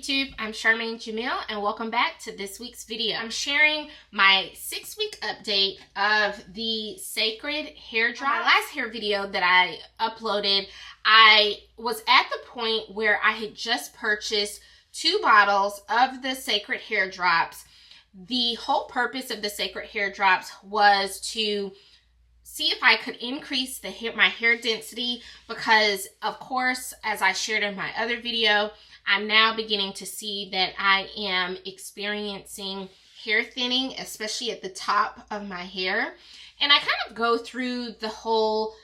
YouTube, I'm Charmaine Jamil and welcome back to this week's video. I'm sharing my 6-week update of the Cecred hair drop. My last hair video that I uploaded, I was at the point where I had just purchased 2 bottles of the Cecred hair drops. The whole purpose of the Cecred hair drops was to see if I could increase my hair density because, of course, as I shared in my other video, I'm now beginning to see that I am experiencing hair thinning, especially at the top of my hair. And I kind of go through the whole,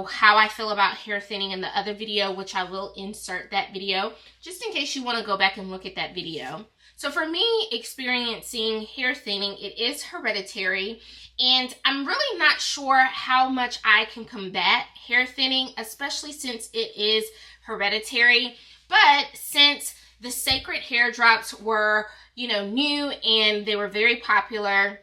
how I feel about hair thinning in the other video, which I will insert that video just in case you want to go back and look at that video. So for me, experiencing hair thinning, it is hereditary, and I'm really not sure how much I can combat hair thinning, especially since it is hereditary. But since the Cecred hair drops were, new and they were very popular,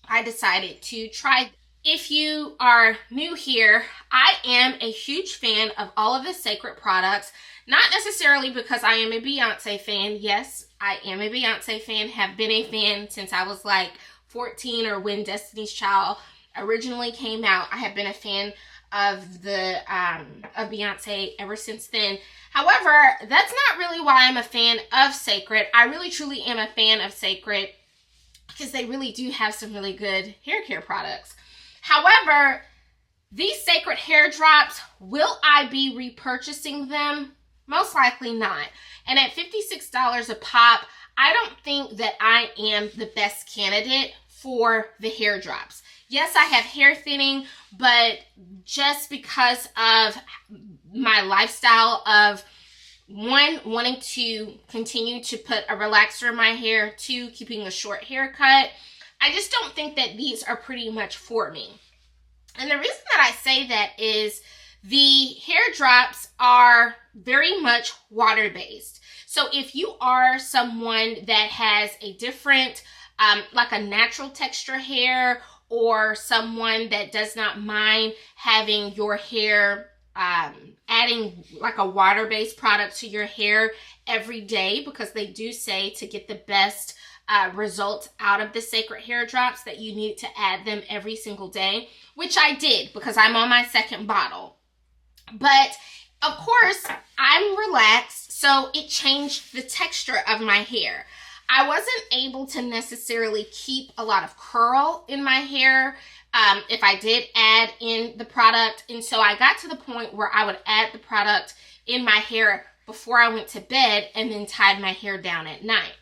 I decided to try. If you are new here, I am a huge fan of all of the Cecred products, not necessarily because I am a Beyonce fan. Yes, I am a Beyonce fan, have been a fan since I was like 14 or when Destiny's Child originally came out. I have been a fan of of Beyonce ever since then. However, that's not really why I'm a fan of Cecred. I really truly am a fan of Cecred because they really do have some really good hair care products. However, these Cecred hair drops, will I be repurchasing them? Most likely not. And at $56 a pop, I don't think that I am the best candidate for the hair drops. Yes, I have hair thinning, but just because of my lifestyle of, 1, wanting to continue to put a relaxer in my hair, 2, keeping a short haircut, I just don't think that these are pretty much for me. And the reason that I say that is the hair drops are very much water-based. So if you are someone that has a different, like a natural texture hair, or someone that does not mind having your hair, adding like a water-based product to your hair every day, because they do say to get the best results out of the Cecred hair drops that you need to add them every single day, which I did because I'm on my 2nd bottle. But of course, I'm relaxed, so it changed the texture of my hair. I wasn't able to necessarily keep a lot of curl in my hair if I did add in the product. And so I got to the point where I would add the product in my hair before I went to bed and then tied my hair down at night.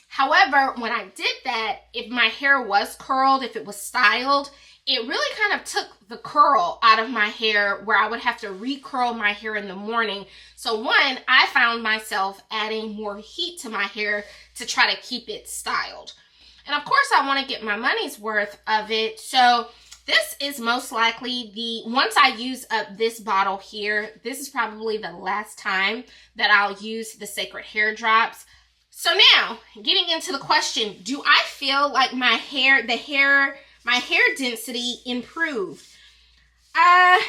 However, when I did that, if my hair was curled, if it was styled, it really kind of took the curl out of my hair where I would have to recurl my hair in the morning. So 1, I found myself adding more heat to my hair to try to keep it styled. And of course, I want to get my money's worth of it. So this is most likely once I use up this bottle here, this is probably the last time that I'll use the Cecred hair drops. So now, getting into the question, do I feel like my hair density improved? I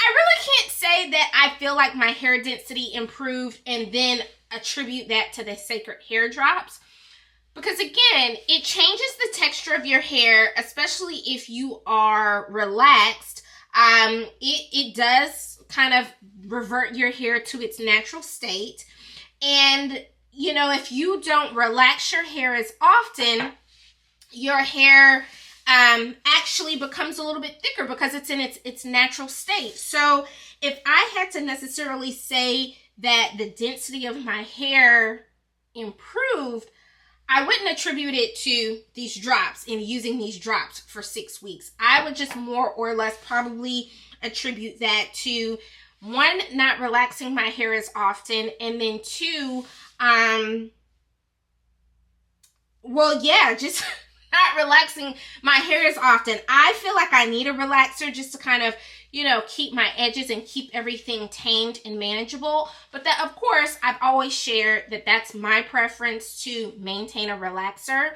really can't say that I feel like my hair density improved and then attribute that to the Cecred hair drops. Because again, it changes the texture of your hair, especially if you are relaxed. It does kind of revert your hair to its natural state. And, if you don't relax your hair as often, your hair actually becomes a little bit thicker because it's in its natural state. So if I had to necessarily say that the density of my hair improved, I wouldn't attribute it to these drops and using these drops for 6 weeks. I would just more or less probably attribute that to 1, not relaxing my hair as often, and then 2, just not relaxing my hair as often. I feel like I need a relaxer just to kind of, keep my edges and keep everything tamed and manageable. But that, of course, I've always shared that that's my preference, to maintain a relaxer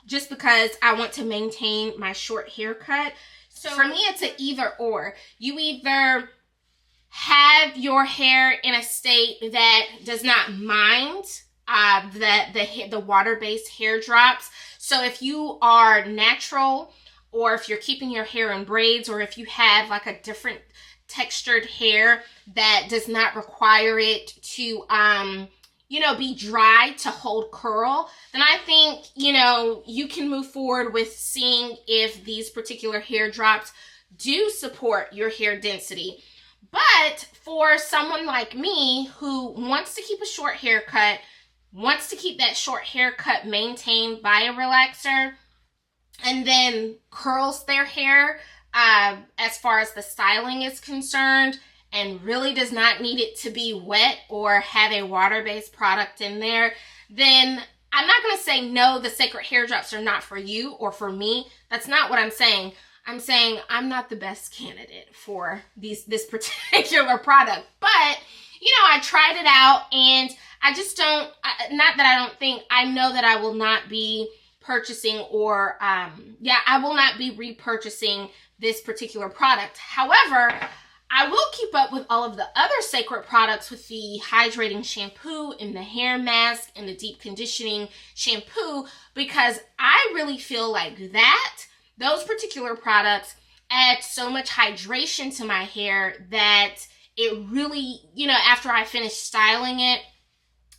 just because I want to maintain my short haircut. So for me, it's an either or. You either have your hair in a state that does not mind the water-based hair drops. So if you are natural, or if you're keeping your hair in braids, or if you have like a different textured hair that does not require it to, you know, be dry to hold curl, then I think, you know, you can move forward with seeing if these particular hair drops do support your hair density. But for someone like me who wants to keep a short haircut, wants to keep that short haircut maintained by a relaxer, and then curls their hair as far as the styling is concerned, and really does not need it to be wet or have a water-based product in there, then I'm not going to say no, the Cecred hair drops are not for you or for me. That's not what I'm saying. I'm saying I'm not the best candidate for this particular product. But, you know, I tried it out, and I just don't, not that I don't think, I know that I will not be purchasing or, I will not be repurchasing this particular product. However, I will keep up with all of the other Cecred products with the hydrating shampoo and the hair mask and the deep conditioning shampoo, because I really feel like that those particular products add so much hydration to my hair that it really, you know, after I finish styling it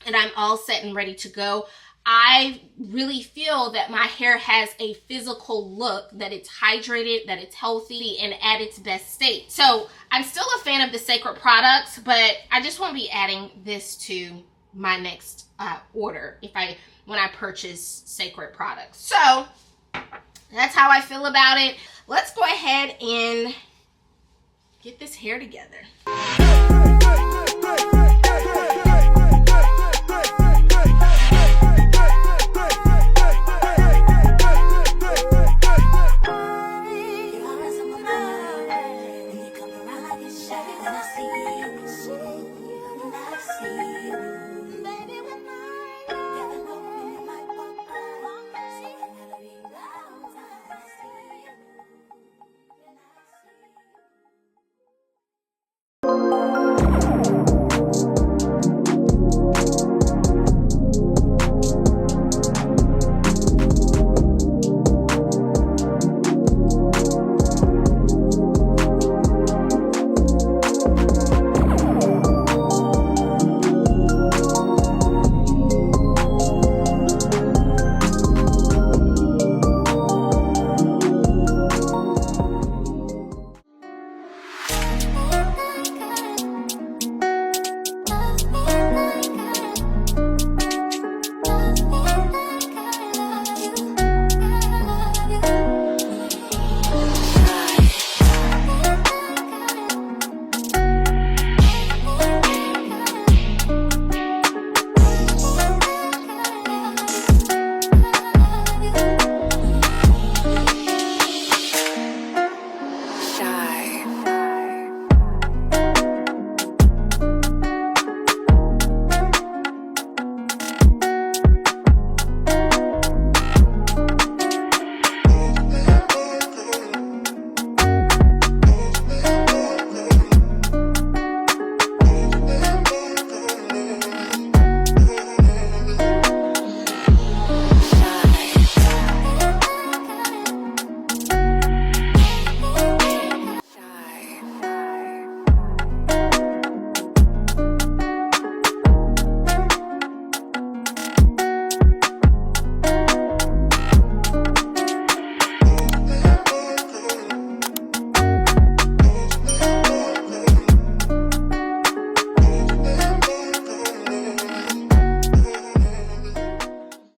and I'm all set and ready to go, I really feel that my hair has a physical look, that it's hydrated, that it's healthy, and at its best state. So I'm still a fan of the Cecred products, but I just won't be adding this to my next order when I purchase Cecred products. So that's how I feel about it. Let's go ahead and get this hair together.